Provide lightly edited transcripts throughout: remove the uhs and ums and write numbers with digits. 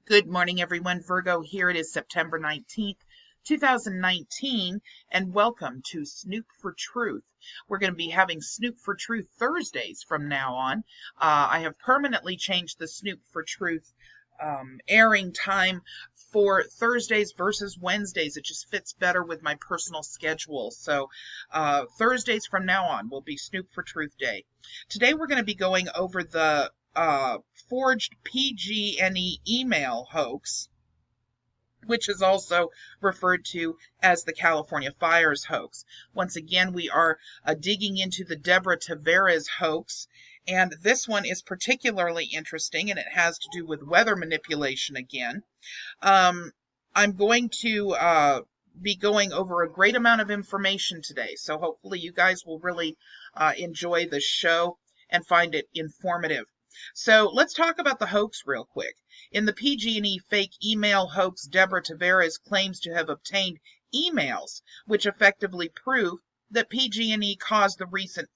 Good morning, everyone. Virgo here. It is September 19th, 2019, and welcome to Snoop4Truth. We're going to be having Snoop4Truth Thursdays from now on. I have permanently changed the Snoop4Truth airing time for Thursdays versus Wednesdays. It just fits better with my personal schedule. So Thursdays from now on will be Snoop4Truth Day. Today we're going to be going over the forged PG&E email hoax, which is also referred to as the California fires hoax. Once again, we are digging into the Deborah Tavares hoax, and this one is particularly interesting, and it has to do with weather manipulation again. I'm going to be going over a great amount of information today, so hopefully you guys will really enjoy the show and find it informative. So let's talk about the hoax real quick. In the PG&E fake email hoax, Deborah Tavares claims to have obtained emails which effectively prove that PG&E caused the recent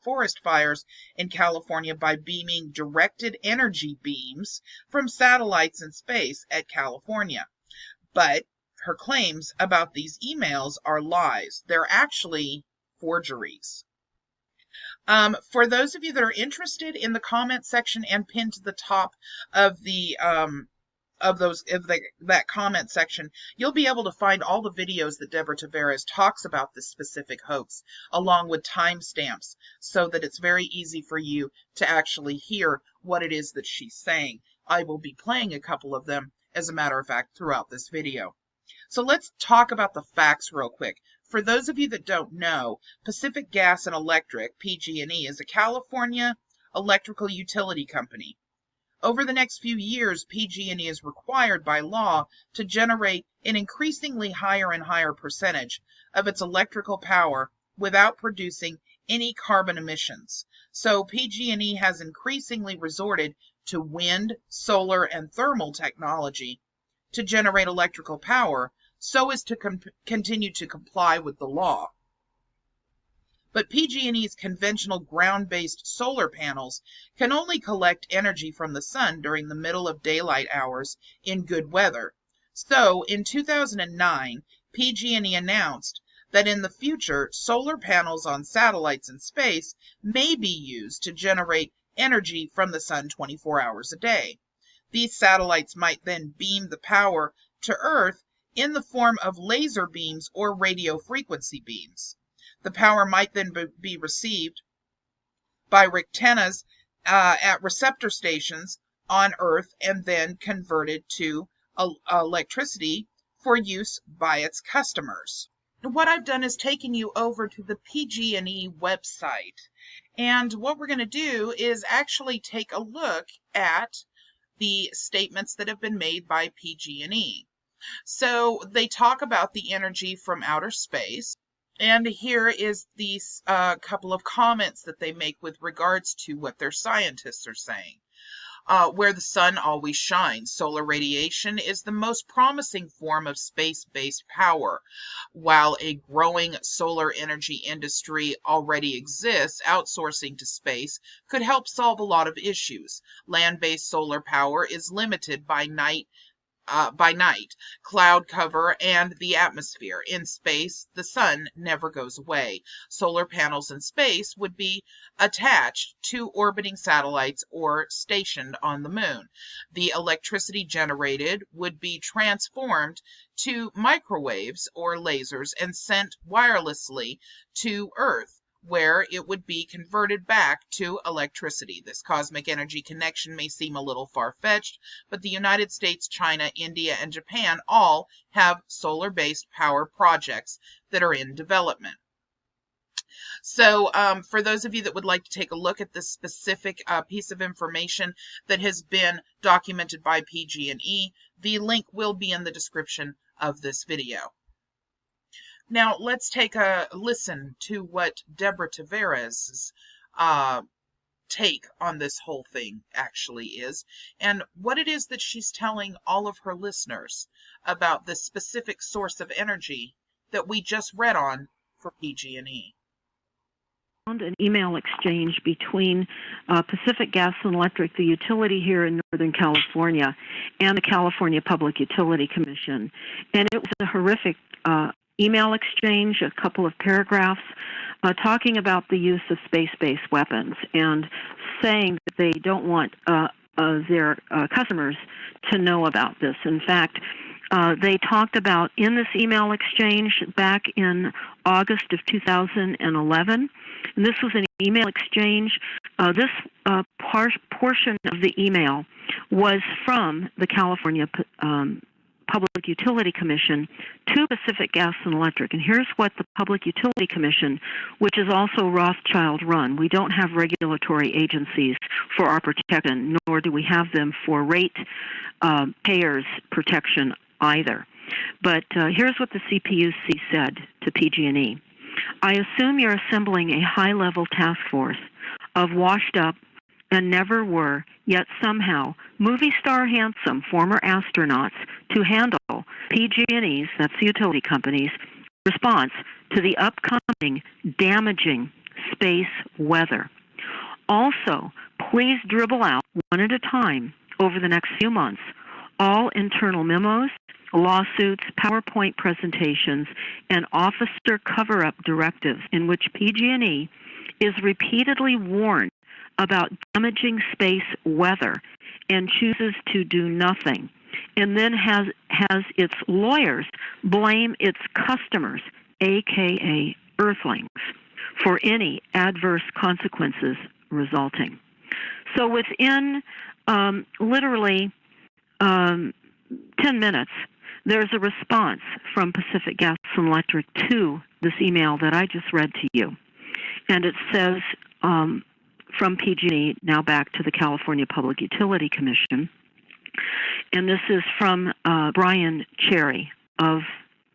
forest fires in California by beaming directed energy beams from satellites in space at California. But her claims about these emails are lies. They're actually forgeries. For those of you that are interested, in the comment section and pinned to the top of the that comment section, you'll be able to find all the videos that Deborah Tavares talks about this specific hoax, along with timestamps, so that it's very easy for you to actually hear what it is that she's saying. I will be playing a couple of them, as a matter of fact, throughout this video. So let's talk about the facts real quick. For those of you that don't know, Pacific Gas and Electric, PG&E, is a California electrical utility company. Over the next few years, PG&E is required by law to generate an increasingly higher and higher percentage of its electrical power without producing any carbon emissions. So PG&E has increasingly resorted to wind, solar, and thermal technology to generate electrical power, so as to continue to comply with the law. But PG&E's conventional ground-based solar panels can only collect energy from the sun during the middle of daylight hours in good weather. So in 2009, PG&E announced that in the future, solar panels on satellites in space may be used to generate energy from the sun 24 hours a day. These satellites might then beam the power to Earth in the form of laser beams or radio frequency beams. The power might then be received by antennas at receptor stations on Earth and then converted to electricity for use by its customers. What I've done is taken you over to the PG&E website, and what we're going to do is actually take a look at the statements that have been made by PG&E. So they talk about the energy from outer space, and here is these couple of comments that they make with regards to what their scientists are saying. Where the sun always shines, solar radiation is the most promising form of space-based power. While a growing solar energy industry already exists, outsourcing to space could help solve a lot of issues. Land-based solar power is limited by night by night, cloud cover, and the atmosphere. In space, the sun never goes away. Solar panels in space would be attached to orbiting satellites or stationed on the moon. The electricity generated would be transformed to microwaves or lasers and sent wirelessly to Earth, where it would be converted back to electricity. This cosmic energy connection may seem a little far-fetched, but the United States, China, India, and Japan all have solar-based power projects that are in development. So for those of you that would like to take a look at this specific piece of information that has been documented by PG&E, the link will be in the description of this video. Now, let's take a listen to what Deborah Tavares' take on this whole thing actually is, and what it is that she's telling all of her listeners about the specific source of energy that we just read on for PG&E. An email exchange between Pacific Gas and Electric, the utility here in Northern California, and the California Public Utility Commission. And it was a horrific email exchange, a couple of paragraphs, talking about the use of space-based weapons and saying that they don't want their customers to know about this. In fact, they talked about in this email exchange back in August of 2011, and this was an email exchange. This portion of the email was from the California Public Utility Commission to Pacific Gas and Electric. And here's what the Public Utility Commission, which is also Rothschild run. We don't have regulatory agencies for our protection, nor do we have them for rate payers protection either. But here's what the CPUC said to PG&E. I assume you're assembling a high-level task force of washed-up and never were, yet somehow, movie star handsome former astronauts to handle PG&E's, that's the utility company's, response to the upcoming damaging space weather. Also, please dribble out one at a time over the next few months all internal memos, lawsuits, PowerPoint presentations, and officer cover-up directives in which PG&E is repeatedly warned about damaging space weather and chooses to do nothing, and then has its lawyers blame its customers, aka Earthlings, for any adverse consequences resulting. So within literally 10 minutes, there's a response from Pacific Gas and Electric to this email that I just read to you. And it says, from PG&E, now back to the California Public Utility Commission. And this is from Brian Cherry of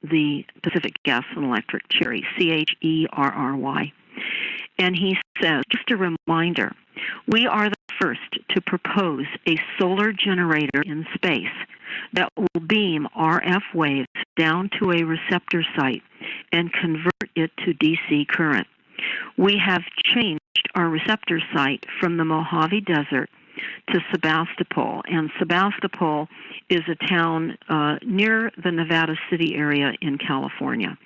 the Pacific Gas and Electric, Cherry, Cherry. And he says, just a reminder, we are the first to propose a solar generator in space that will beam RF waves down to a receptor site and convert it to DC current. We have changed our receptor site from the Mojave Desert to Sebastopol, and Sebastopol is a town near the Nevada City area in California.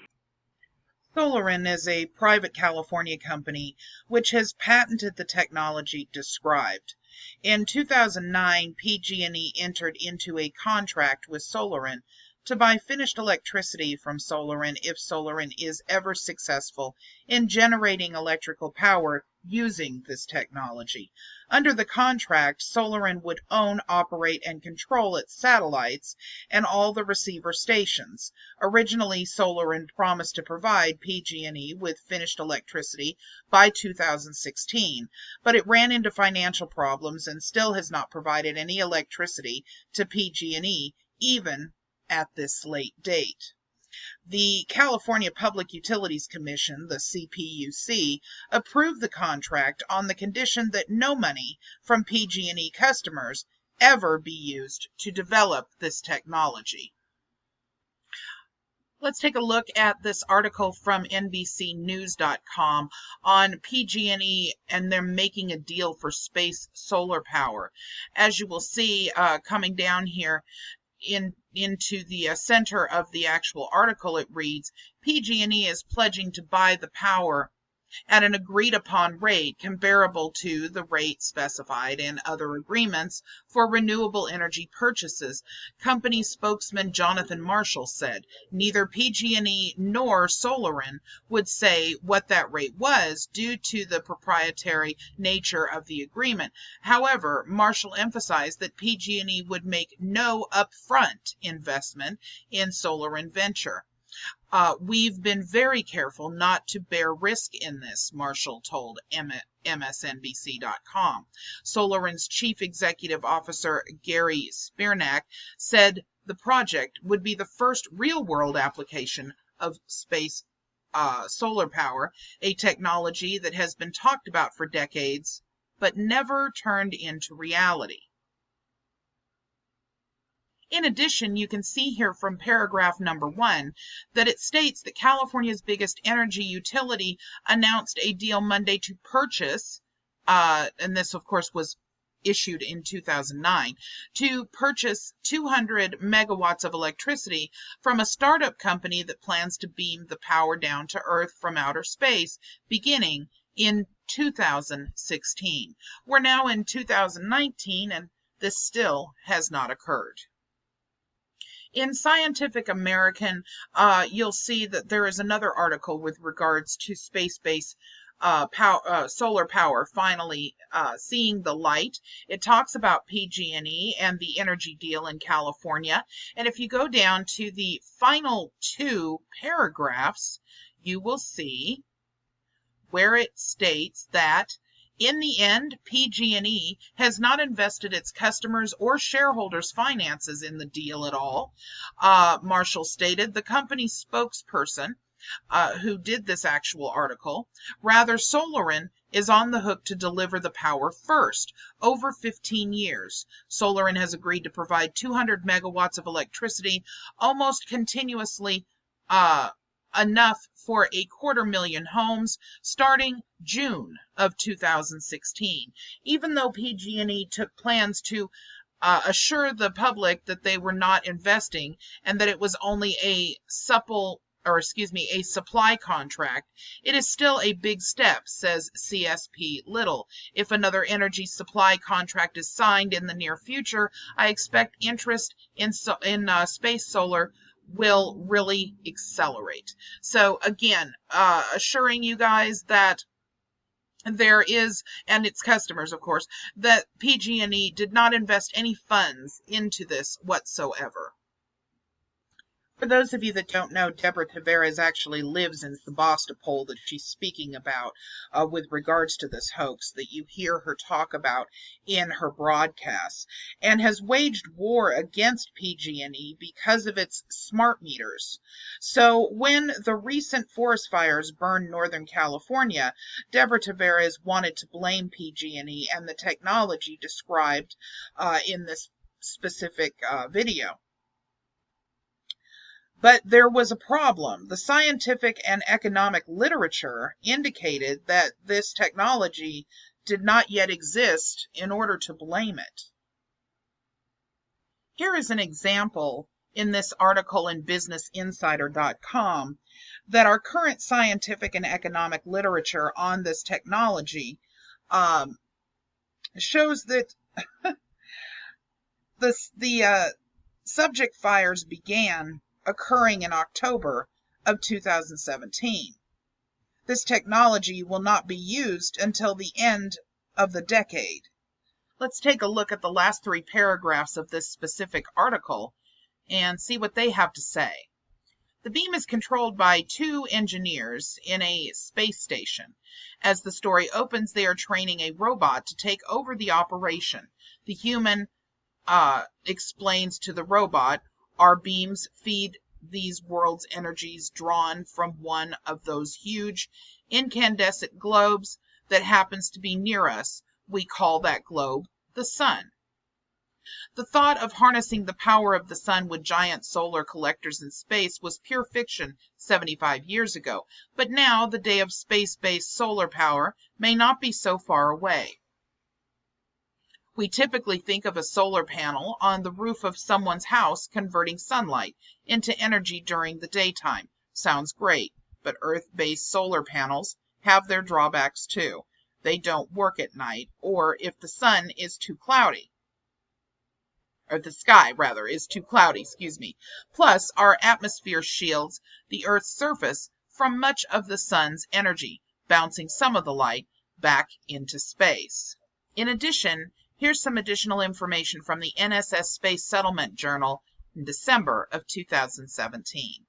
Solarin is a private California company which has patented the technology described. In 2009, PG&E entered into a contract with Solarin to buy finished electricity from Solarin if Solarin is ever successful in generating electrical power using this technology. Under the contract, Solarin would own, operate, and control its satellites and all the receiver stations. Originally, Solarin promised to provide PG&E with finished electricity by 2016, but it ran into financial problems and still has not provided any electricity to PG&E, even at this late date. The California Public Utilities Commission, the CPUC, approved the contract on the condition that no money from PG&E customers ever be used to develop this technology. Let's take a look at this article from NBCnews.com on PG&E and they're making a deal for space solar power. As you will see coming down here, into the center of the actual article, it reads, PG&E is pledging to buy the power at an agreed upon rate comparable to the rate specified in other agreements for renewable energy purchases. Company spokesman Jonathan Marshall said neither PG&E nor Solarin would say what that rate was due to the proprietary nature of the agreement. However, Marshall emphasized that PG&E would make no upfront investment in Solarin venture. We've been very careful not to bear risk in this, Marshall told MSNBC.com. Solarin's chief executive officer, Gary Spiernak, said the project would be the first real-world application of space solar power, a technology that has been talked about for decades, but never turned into reality. In addition, you can see here from paragraph number 1 that it states that California's biggest energy utility announced a deal Monday to purchase, and this of course was issued in 2009, to purchase 200 megawatts of electricity from a startup company that plans to beam the power down to Earth from outer space beginning in 2016. We're now in 2019 and this still has not occurred. In Scientific American, you'll see that there is another article with regards to space-based solar power finally seeing the light. It talks about PG&E and the energy deal in California. And if you go down to the final 2 paragraphs, you will see where it states that in the end, PG&E has not invested its customers or shareholders' finances in the deal at all. Marshall stated, the company's spokesperson who did this actual article. Rather, Solarin is on the hook to deliver the power first, over 15 years. Solarin has agreed to provide 200 megawatts of electricity almost continuously, enough for 250,000 homes starting June of 2016. Even though PG&E took plans to assure the public that they were not investing and that it was only a supply contract, it is still a big step, says CSP Little. If another energy supply contract is signed in the near future, I expect interest in space solar will really accelerate. So again, assuring you guys that there is, and its customers of course, that PG&E did not invest any funds into this whatsoever. For those of you that don't know, Deborah Tavares actually lives in Sebastopol that she's speaking about with regards to this hoax that you hear her talk about in her broadcasts, and has waged war against PG&E because of its smart meters. So when the recent forest fires burned Northern California, Deborah Tavares wanted to blame PG&E and the technology described in this specific video. But there was a problem. The scientific and economic literature indicated that this technology did not yet exist in order to blame it. Here is an example in this article in BusinessInsider.com that our current scientific and economic literature on this technology shows that the subject fires began occurring in October of 2017. This technology will not be used until the end of the decade. Let's take a look at the last 3 paragraphs of this specific article and see what they have to say. The beam is controlled by 2 engineers in a space station. As the story opens, they are training a robot to take over the operation. The human explains to the robot, our beams feed these world's energies drawn from one of those huge incandescent globes that happens to be near us. We call that globe the sun. The thought of harnessing the power of the sun with giant solar collectors in space was pure fiction 75 years ago, but now the day of space-based solar power may not be so far away. We typically think of a solar panel on the roof of someone's house converting sunlight into energy during the daytime. Sounds great, but Earth-based solar panels have their drawbacks too. They don't work at night, or if the sun is too cloudy. Or the sky, rather, is too cloudy, excuse me. Plus, our atmosphere shields the Earth's surface from much of the sun's energy, bouncing some of the light back into space. In addition, here's some additional information from the NSS Space Settlement Journal in December of 2017.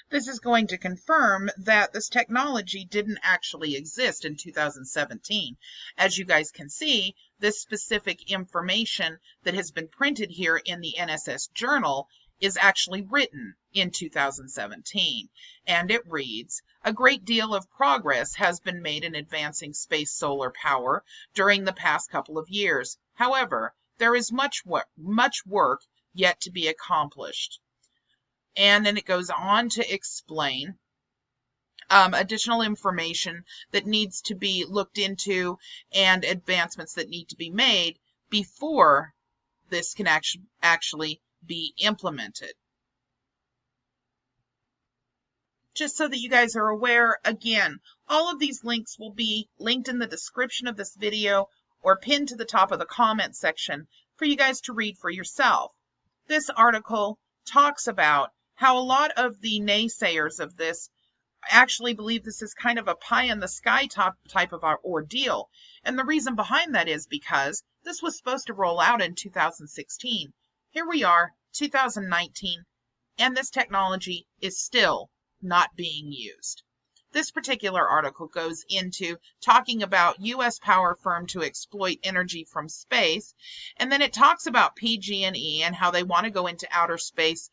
This is going to confirm that this technology didn't actually exist in 2017. As you guys can see, this specific information that has been printed here in the NSS Journal is actually written in 2017. And it reads, "A great deal of progress has been made in advancing space solar power during the past couple of years. However, there is much work yet to be accomplished." And then it goes on to explain additional information that needs to be looked into and advancements that need to be made before this can actually be implemented. Just so that you guys are aware, again, all of these links will be linked in the description of this video or pinned to the top of the comment section for you guys to read for yourself. This article talks about how a lot of the naysayers of this actually believe this is kind of a pie-in-the-sky type of ordeal. And the reason behind that is because this was supposed to roll out in 2016. Here we are, 2019, and this technology is still not being used. This particular article goes into talking about U.S. power firm to exploit energy from space, and then it talks about PG&E and how they want to go into outer space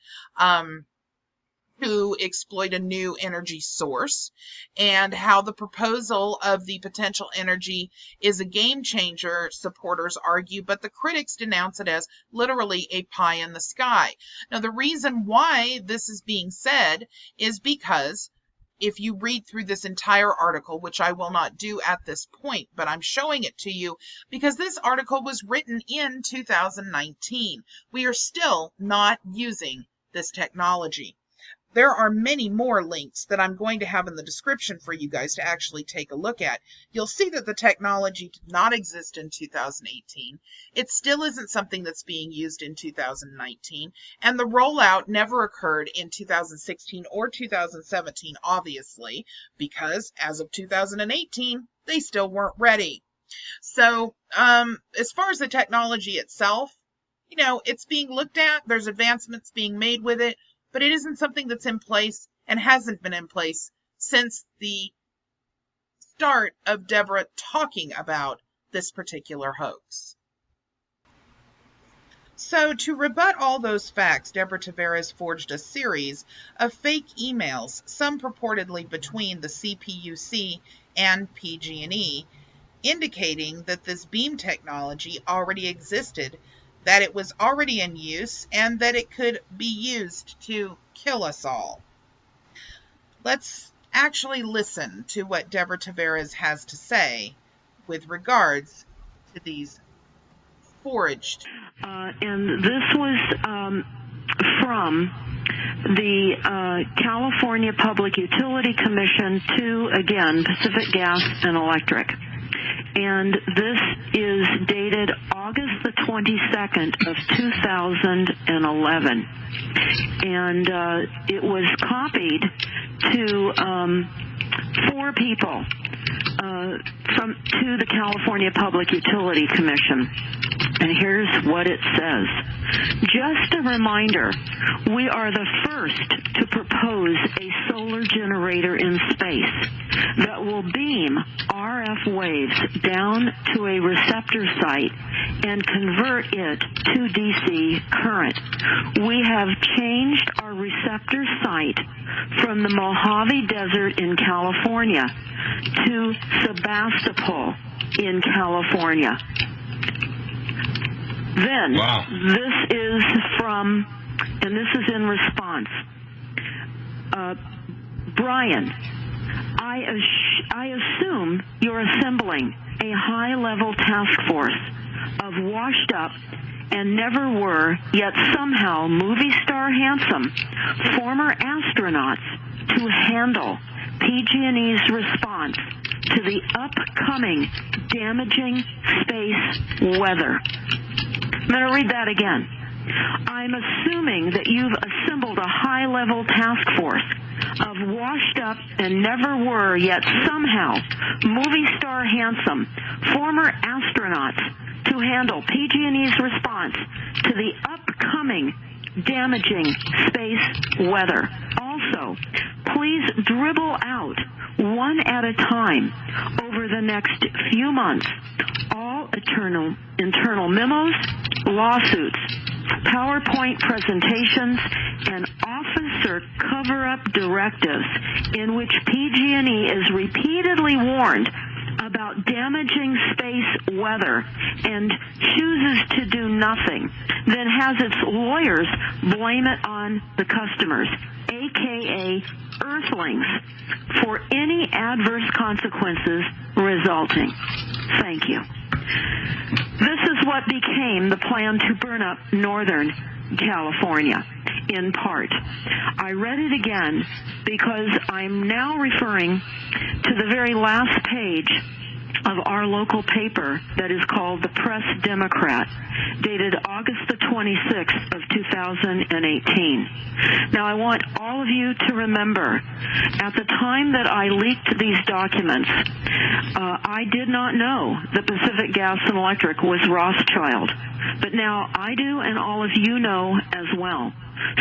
to exploit a new energy source, and how the proposal of the potential energy is a game changer, supporters argue, but the critics denounce it as literally a pie in the sky. Now, the reason why this is being said is because if you read through this entire article, which I will not do at this point, but I'm showing it to you because this article was written in 2019. We are still not using this technology. There are many more links that I'm going to have in the description for you guys to actually take a look at. You'll see that the technology did not exist in 2018. It still isn't something that's being used in 2019. And the rollout never occurred in 2016 or 2017, obviously, because as of 2018, they still weren't ready. So as far as the technology itself, you know, it's being looked at. There's advancements being made with it. But it isn't something that's in place and hasn't been in place since the start of Deborah talking about this particular hoax. So to rebut all those facts, Deborah Tavares forged a series of fake emails, some purportedly between the CPUC and PG&E, indicating that this beam technology already existed, that it was already in use, and that it could be used to kill us all. Let's actually listen to what Deborah Tavares has to say with regards to these forged. And this was from the California Public Utility Commission to, again, Pacific Gas and Electric. And this is dated August the 22nd of 2011. And it was copied to 4 people to the California Public Utility Commission. And here's what it says. Just a reminder, we are the first to propose a solar generator in space that will beam RF waves down to a receptor site and convert it to DC current. We have changed our receptor site from the Mojave Desert in California to Sebastopol in California. Then, wow. This is from, and this is in response, Brian, I assume you're assembling a high-level task force of washed up and never were, yet somehow movie star handsome former astronauts to handle PG&E's response to the upcoming damaging space weather. I'm going to read that again. I'm assuming that you've assembled a high-level task force of washed up and never were, yet somehow movie star handsome former astronauts to handle PG&E's response to the upcoming damaging space weather. Also, please dribble out one at a time over the next few months all internal memos, lawsuits, PowerPoint presentations, and officer cover-up directives in which PG&E is repeatedly warned about damaging space weather and chooses to do nothing, then has its lawyers blame it on the customers, aka Earthlings, for any adverse consequences resulting. Thank you. This is what became the plan to burn up Northern California, in part. I read it again because I'm now referring to the very last page of our local paper that is called the Press Democrat, dated August the 26th of 2018. Now, I want all of you to remember, at the time that I leaked these documents, I did not know that Pacific Gas and Electric was Rothschild, but now I do, and all of you know as well.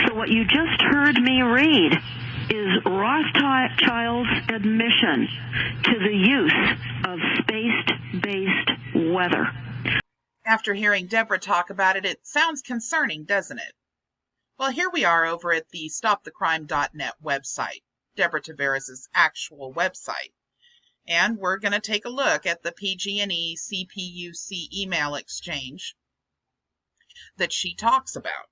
So what you just heard me read is Rothschild's admission to the use of space-based weather. After hearing Deborah talk about it, it sounds concerning, doesn't it? Well, here we are over at the StopTheCrime.net website, Deborah Tavares' actual website. And we're going to take a look at the PG&E CPUC email exchange that she talks about.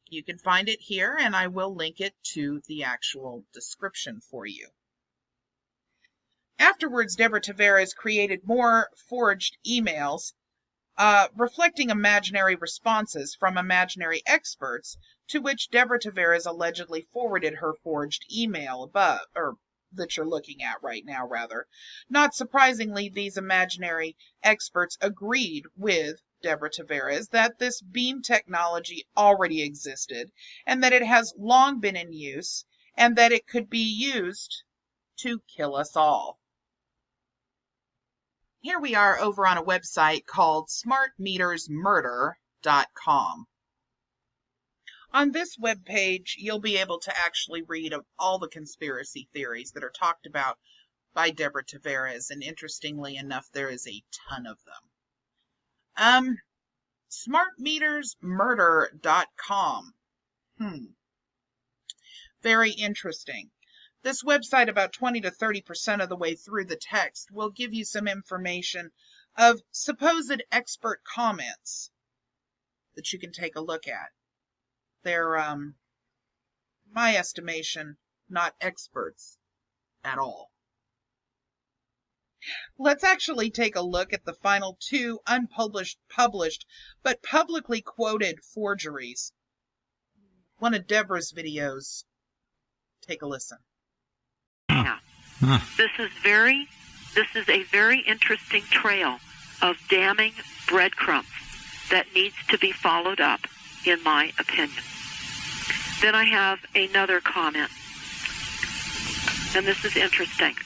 You can find it here, and I will link it to the actual description for you. Afterwards, Deborah Tavares created more forged emails reflecting imaginary responses from imaginary experts, to which Deborah Tavares allegedly forwarded her forged email above, or that you're looking at right now, rather. Not surprisingly, these imaginary experts agreed with Deborah Tavares that this beam technology already existed, and that it has long been in use, and that it could be used to kill us all. Here we are over on a website called smartmetersmurder.com. On this webpage, you'll be able to actually read of all the conspiracy theories that are talked about by Deborah Tavares, and interestingly enough, there is a ton of them. Smartmetersmurder.com. Very interesting. This website, about 20 to 30% of the way through the text, will give you some information of supposed expert comments that you can take a look at. They're, my estimation, not experts at all. Let's actually take a look at the final two unpublished, published, but publicly quoted forgeries. One of Deborah's videos. Take a listen. Yeah. This is a very interesting trail of damning breadcrumbs that needs to be followed up, in my opinion. Then I have another comment, and this is interesting.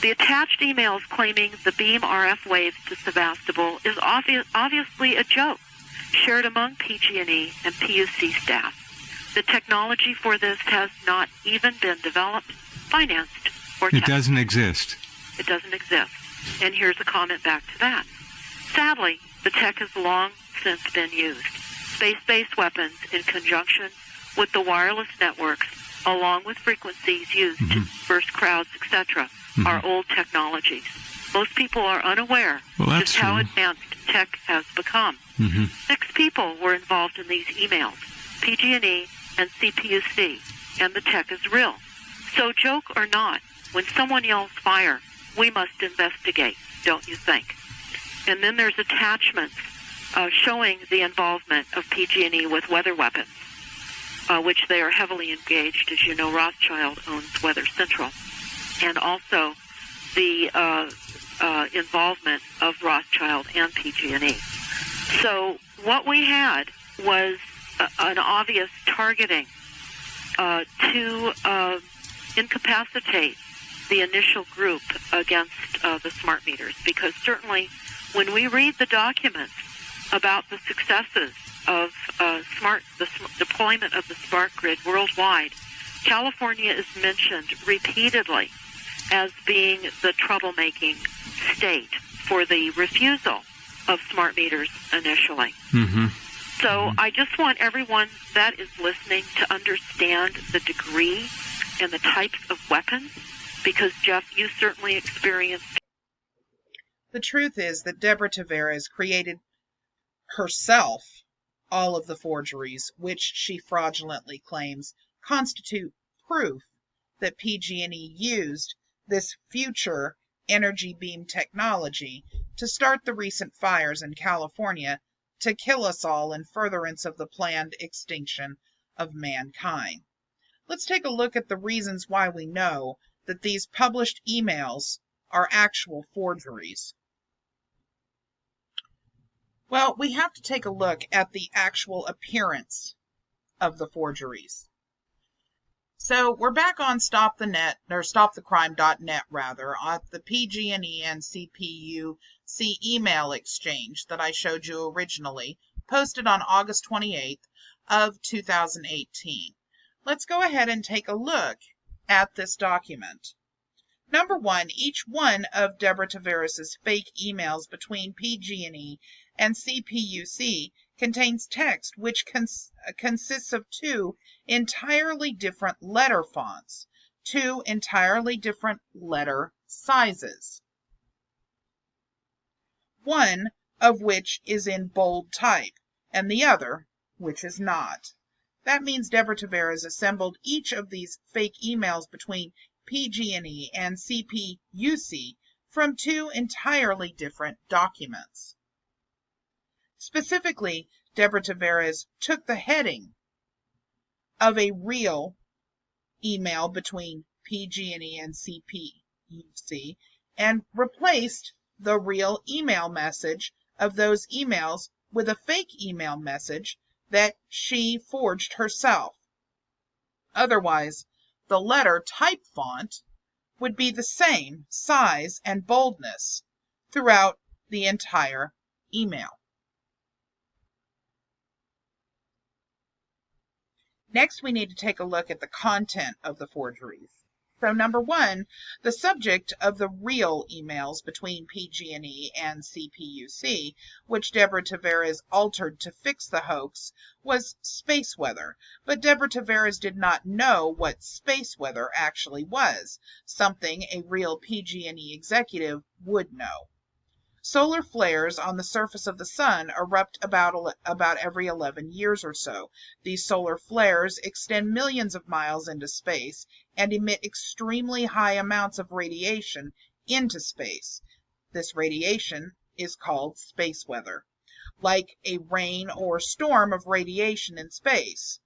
The attached emails claiming the beam RF waves to Sevastopol is obviously a joke shared among PG&E and PUC staff. The technology for this has not even been developed, financed, or tested. It doesn't exist. It doesn't exist. And here's a comment back to that. Sadly, the tech has long since been used. Space-based weapons in conjunction with the wireless networks, along with frequencies used to disperse crowds, etc., are old technologies. Most people are unaware just how advanced tech has become. 6 people were involved in these emails, PG&E and CPUC, and the tech is real. So, joke or not, when someone yells fire, we must investigate, don't you think? And then there's attachments showing the involvement of PG&E with weather weapons, which they are heavily engaged. As you know, Rothschild owns Weather Central, and also the involvement of Rothschild and PG&E. So what we had was an obvious targeting to incapacitate the initial group against the smart meters, because certainly when we read the documents about the successes of the deployment of the smart grid worldwide, California is mentioned repeatedly as being the troublemaking state for the refusal of smart meters initially. Mm-hmm. So I just want everyone that is listening to understand the degree and the types of weapons, because, Jeff, you certainly experienced. The truth is that Deborah Tavares created herself all of the forgeries, which she fraudulently claims constitute proof that PG&E used this future energy beam technology to start the recent fires in California to kill us all in furtherance of the planned extinction of mankind. Let's take a look at the reasons why we know that these published emails are actual forgeries. Well, we have to take a look at the actual appearance of the forgeries. So we're back on stopthecrime.net rather, at the PG&E and CPUC email exchange that I showed you originally, posted on August 28th of 2018. Let's go ahead and take a look at this document. Number one, each one of Deborah Tavares' fake emails between PG&E and CPUC contains text which consists of two entirely different letter fonts, two entirely different letter sizes, one of which is in bold type and the other which is not. That means Deborah Tavares assembled each of these fake emails between PG&E and CPUC from two entirely different documents. Specifically, Deborah Tavares took the heading of a real email between PG&E and CPUC and replaced the real email message of those emails with a fake email message that she forged herself. Otherwise, the letter type font would be the same size and boldness throughout the entire email. Next, we need to take a look at the content of the forgeries. So number one, the subject of the real emails between PG&E and CPUC, which Deborah Tavares altered to fix the hoax, was space weather. But Deborah Tavares did not know what space weather actually was, something a real PG&E executive would know. Solar flares on the surface of the sun erupt about every 11 years or so. These solar flares extend millions of miles into space and emit extremely high amounts of radiation into space. This radiation is called space weather, like a rain or storm of radiation in space.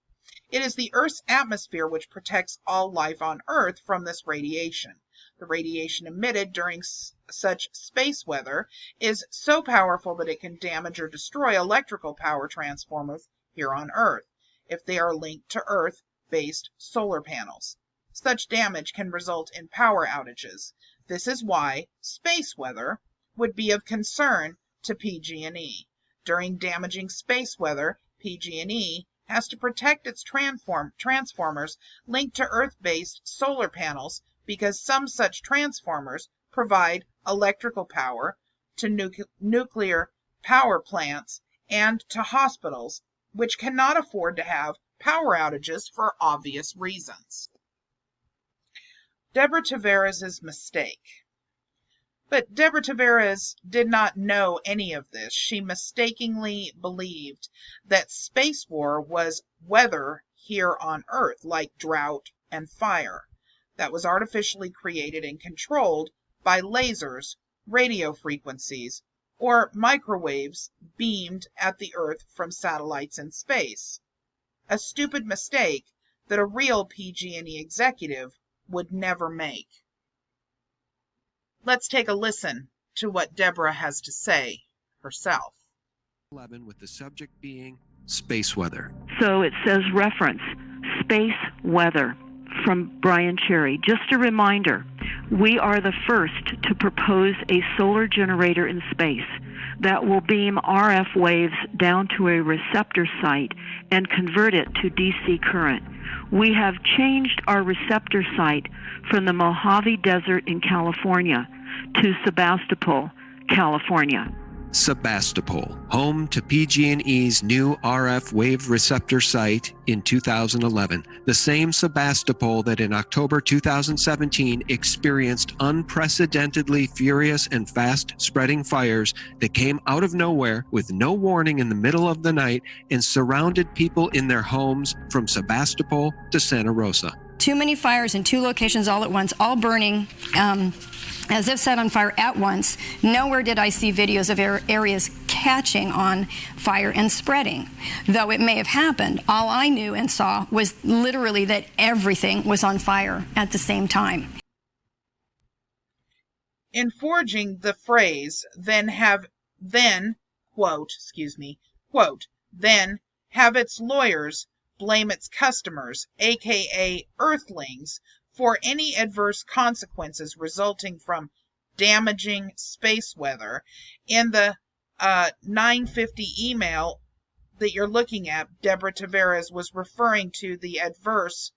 It is the Earth's atmosphere which protects all life on Earth from this radiation. The radiation emitted during such space weather is so powerful that it can damage or destroy electrical power transformers here on Earth if they are linked to Earth-based solar panels. Such damage can result in power outages. This is why space weather would be of concern to PG&E. During damaging space weather, PG&E has to protect its transformers linked to Earth-based solar panels, because some such transformers provide electrical power to nuclear power plants and to hospitals, which cannot afford to have power outages for obvious reasons. Deborah Tavares' mistake. But Deborah Tavares did not know any of this. She mistakenly believed that space war was weather here on Earth, like drought and fire, that was artificially created and controlled by lasers, radio frequencies, or microwaves beamed at the Earth from satellites in space. A stupid mistake that a real PG&E executive would never make. Let's take a listen to what Deborah has to say herself. 11, with the subject being space weather. So it says reference, space weather, from Brian Cherry. Just a reminder, we are the first to propose a solar generator in space that will beam RF waves down to a receptor site and convert it to DC current. We have changed our receptor site from the Mojave Desert in California to Sebastopol, California. Sebastopol, home to PG&E's new RF wave receptor site in 2011. The same Sebastopol that in October 2017 experienced unprecedentedly furious and fast-spreading fires that came out of nowhere with no warning in the middle of the night and surrounded people in their homes from Sebastopol to Santa Rosa. Too many fires in two locations all at once, all burning as if set on fire at once. Nowhere did I see videos of areas catching on fire and spreading. Though it may have happened, all I knew and saw was literally that everything was on fire at the same time. In forging the phrase, then have its lawyers blame its customers, aka Earthlings, for any adverse consequences resulting from damaging space weather. In the 950 email that you're looking at, Deborah Tavares was referring to the adverse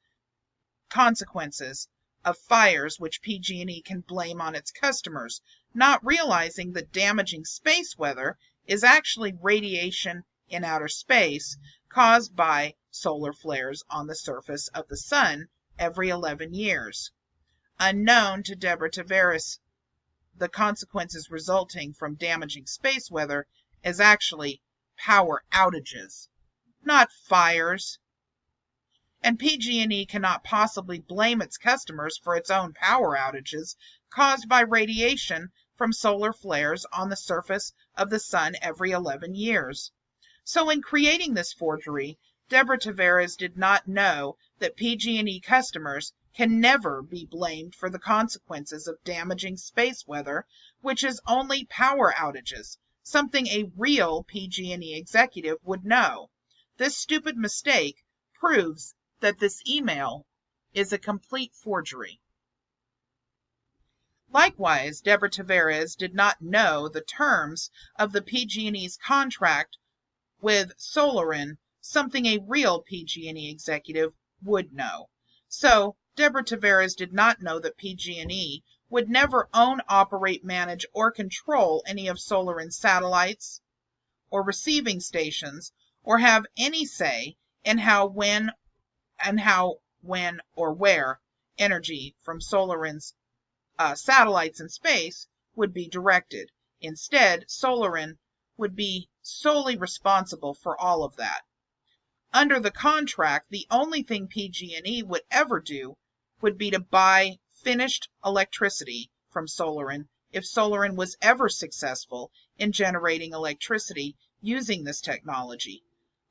consequences of fires which PG&E can blame on its customers, not realizing that damaging space weather is actually radiation in outer space caused by solar flares on the surface of the sun every 11 years. Unknown to Deborah Tavares, the consequences resulting from damaging space weather is actually power outages, not fires. And PG&E cannot possibly blame its customers for its own power outages caused by radiation from solar flares on the surface of the sun every 11 years. So in creating this forgery, Deborah Tavares did not know that PG&E customers can never be blamed for the consequences of damaging space weather, which is only power outages, something a real PG&E executive would know. This stupid mistake proves that this email is a complete forgery. Likewise, Deborah Tavares did not know the terms of the PG&E's contract with Solarin, something a real PG&E executive would know. So, Deborah Tavares did not know that PG&E would never own, operate, manage, or control any of Solarin's satellites or receiving stations, or have any say in how, when, or where energy from Solarin's satellites in space would be directed. Instead, Solarin would be solely responsible for all of that. Under the contract, the only thing PG&E would ever do would be to buy finished electricity from Solarin if Solarin was ever successful in generating electricity using this technology.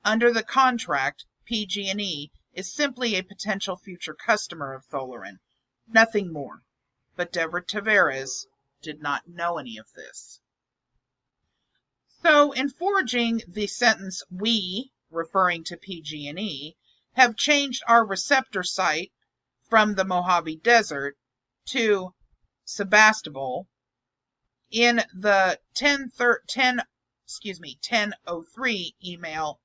Under the contract, PG&E is simply a potential future customer of Solarin, nothing more. But Deborah Tavares did not know any of this. So in forging the sentence, we, referring to PG&E, have changed our receptor site from the Mojave Desert to Sebastopol. In the 1003 email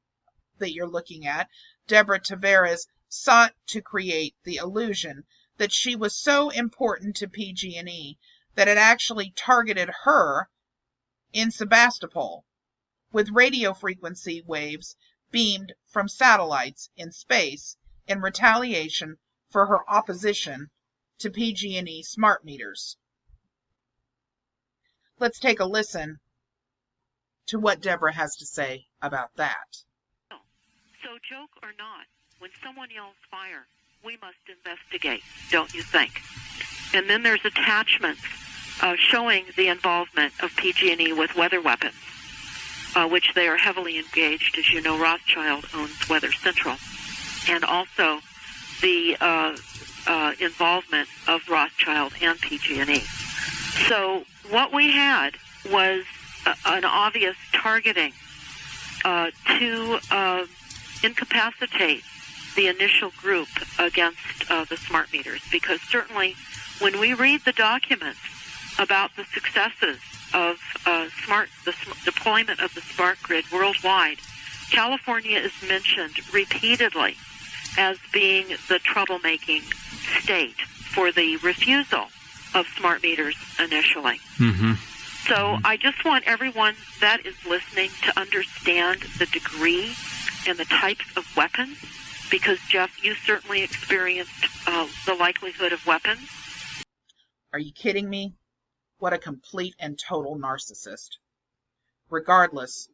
that you're looking at, Deborah Tavares sought to create the illusion that she was so important to PG&E that it actually targeted her in Sebastopol with radio frequency waves beamed from satellites in space in retaliation for her opposition to PG&E smart meters. Let's take a listen to what Deborah has to say about that. So, joke or not, when someone yells fire, we must investigate, don't you think? And then there's attachments showing the involvement of PG&E with weather weapons, which they are heavily engaged. As you know, Rothschild owns Weather Central, and also the involvement of Rothschild and PG&E. So what we had was an obvious targeting to incapacitate the initial group against the smart meters, because certainly when we read the documents about the successes of the deployment of the smart grid worldwide, California is mentioned repeatedly as being the troublemaking state for the refusal of smart meters initially. Mm-hmm. So I just want everyone that is listening to understand the degree and the types of weapons, because, Jeff, you certainly experienced the likelihood of weapons. Are you kidding me? What a complete and total narcissist. Regardless,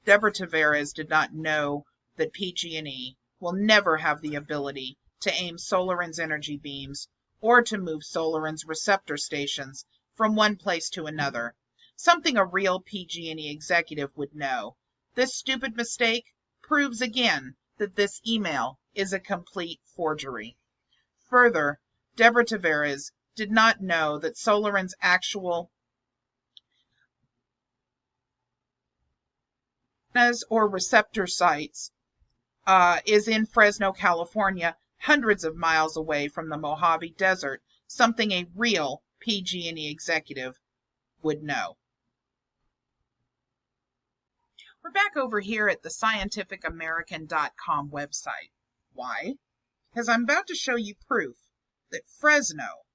Deborah Tavares did not know that PG&E will never have the ability to aim SolarWinds energy beams or to move SolarWinds receptor stations from one place to another, something a real PG&E executive would know. This stupid mistake proves again that this email is a complete forgery. Further, Deborah Tavares did not know that SolarWinds' actual or receptor sites is in Fresno, California, hundreds of miles away from the Mojave Desert, something a real PG&E executive would know. We're back over here at the scientificamerican.com website. Why? Because I'm about to show you proof that Fresno,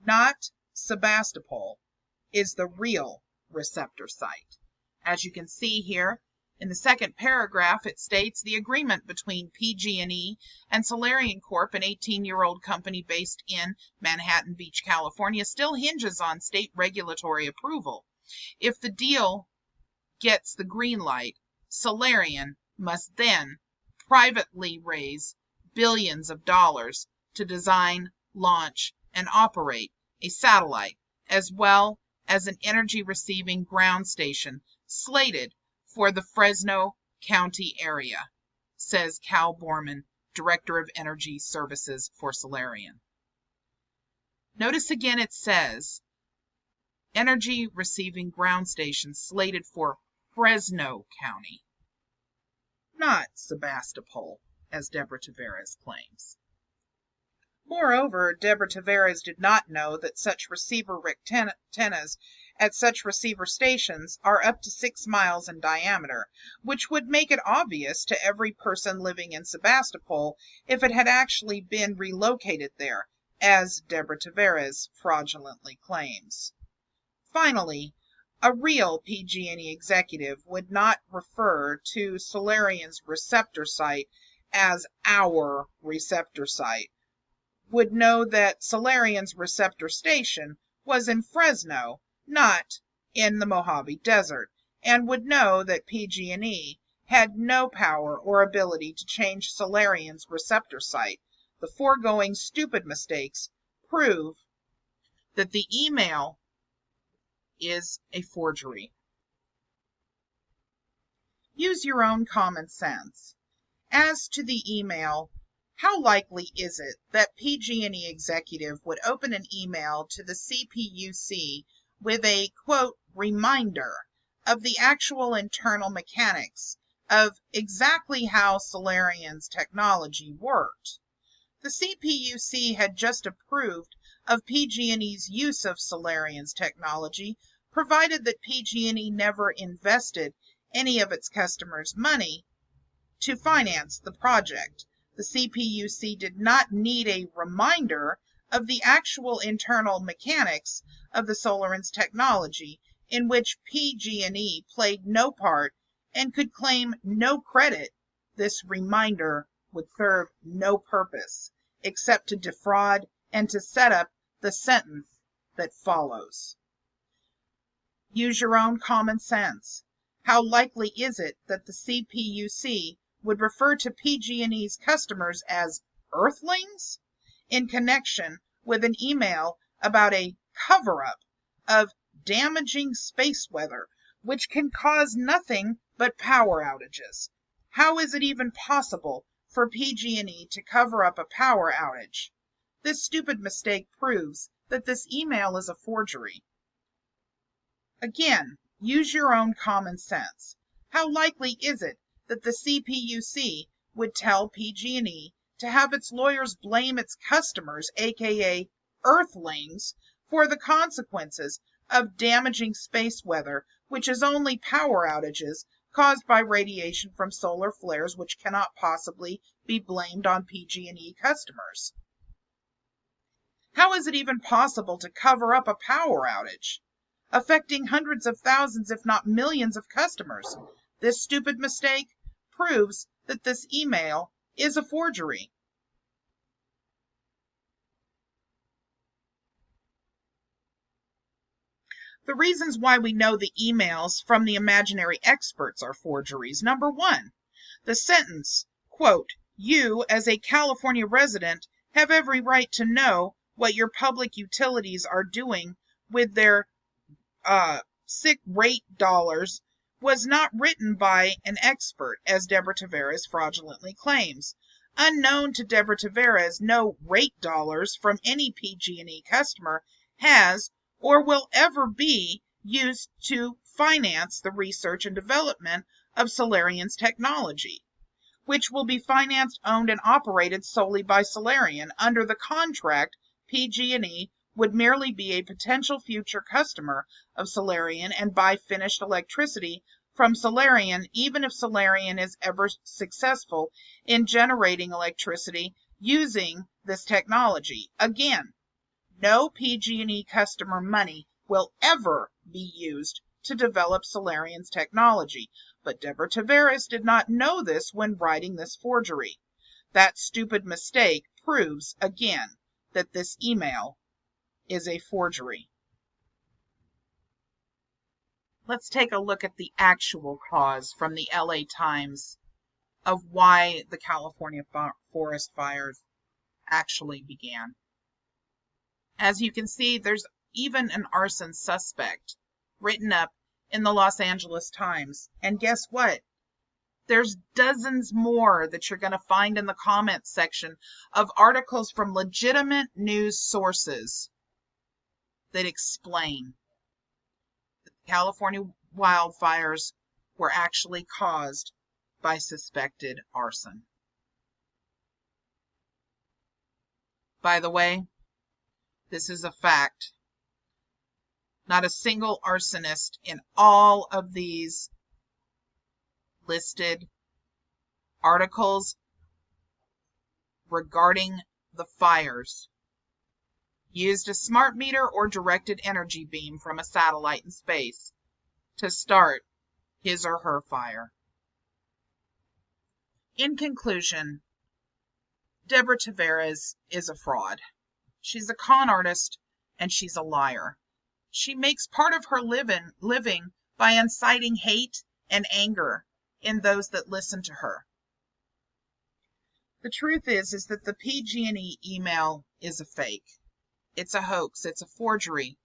not Sebastopol, is the real receptor site. As you can see here, in the second paragraph, it states the agreement between PG&E and Solarian Corp., an 18-year-old company based in Manhattan Beach, California, still hinges on state regulatory approval. If the deal gets the green light, Solarian must then privately raise billions of dollars to design, launch, and operate a satellite, as well as an energy-receiving ground station slated for the Fresno County area, says Cal Borman, Director of Energy Services for Solarian. Notice again it says energy-receiving ground station slated for Fresno County, not Sebastopol, as Deborah Tavares claims. Moreover, Deborah Tavares did not know that such receiver antennas at such receiver stations are up to 6 miles in diameter, which would make it obvious to every person living in Sebastopol if it had actually been relocated there, as Deborah Tavares fraudulently claims. Finally, a real PG&E executive would not refer to Solarian's receptor site as our receptor site, would know that Solarian's receptor station was in Fresno, not in the Mojave Desert, and would know that PG&E had no power or ability to change Solarian's receptor site. The foregoing stupid mistakes prove that the email is a forgery. Use your own common sense. As to the email, how likely is it that PG&E executive would open an email to the CPUC with a, quote, reminder of the actual internal mechanics of exactly how Solarian's technology worked? The CPUC had just approved of PG&E's use of Solarian's technology, provided that PG&E never invested any of its customers' money to finance the project. The CPUC did not need a reminder of the actual internal mechanics of the SolarWinds technology, in which PG&E played no part and could claim no credit. This reminder would serve no purpose except to defraud and to set up the sentence that follows. Use your own common sense. How likely is it that the CPUC would refer to PG&E's customers as earthlings in connection with an email about a cover-up of damaging space weather, which can cause nothing but power outages. How is it even possible for PG&E to cover up a power outage? This stupid mistake proves that this email is a forgery. Again, use your own common sense. How likely is it that the CPUC would tell PG&E to have its lawyers blame its customers, aka Earthlings, for the consequences of damaging space weather, which is only power outages caused by radiation from solar flares, which cannot possibly be blamed on PG&E customers? How is it even possible to cover up a power outage affecting hundreds of thousands, if not millions, of customers? This stupid mistake proves that this email is a forgery. The reasons why we know the emails from the imaginary experts are forgeries. Number one, the sentence, quote, "You, as a California resident, have every right to know what your public utilities are doing with their sick rate dollars," was not written by an expert, as Deborah Tavares fraudulently claims. Unknown to Deborah Tavares, no rate dollars from any PG&E customer has or will ever be used to finance the research and development of Solarian's technology, which will be financed, owned, and operated solely by Solarian. Under the contract, PG&E would merely be a potential future customer of Solarian and buy finished electricity from Solarian, even if Solarian is ever successful in generating electricity using this technology. Again, no PG&E customer money will ever be used to develop Solarian's technology, but Deborah Tavares did not know this when writing this forgery. That stupid mistake proves again that this email is a forgery. Let's take a look at the actual cause from the LA Times of why the California forest fires actually began. As you can see, there's even an arson suspect written up in the Los Angeles Times. And guess what? There's dozens more that you're going to find in the comments section of articles from legitimate news sources that explain that the California wildfires were actually caused by suspected arson. By the way, this is a fact. Not a single arsonist in all of these listed articles regarding the fires used a smart meter or directed energy beam from a satellite in space to start his or her fire. In conclusion, Deborah Tavares is a fraud. She's a con artist and she's a liar. She makes part of her living by inciting hate and anger in those that listen to her. The truth is that the PG&E email is a fake. It's a hoax. It's a forgery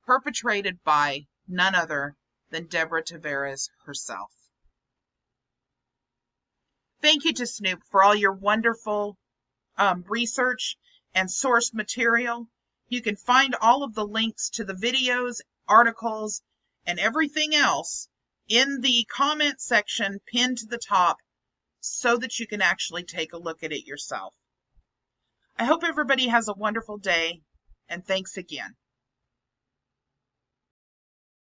perpetrated by none other than Deborah Tavares herself. Thank you to Snoop for all your wonderful research and source material. You can find all of the links to the videos, articles, and everything else in the comment section pinned to the top so that you can actually take a look at it yourself. I hope everybody has a wonderful day, and thanks again.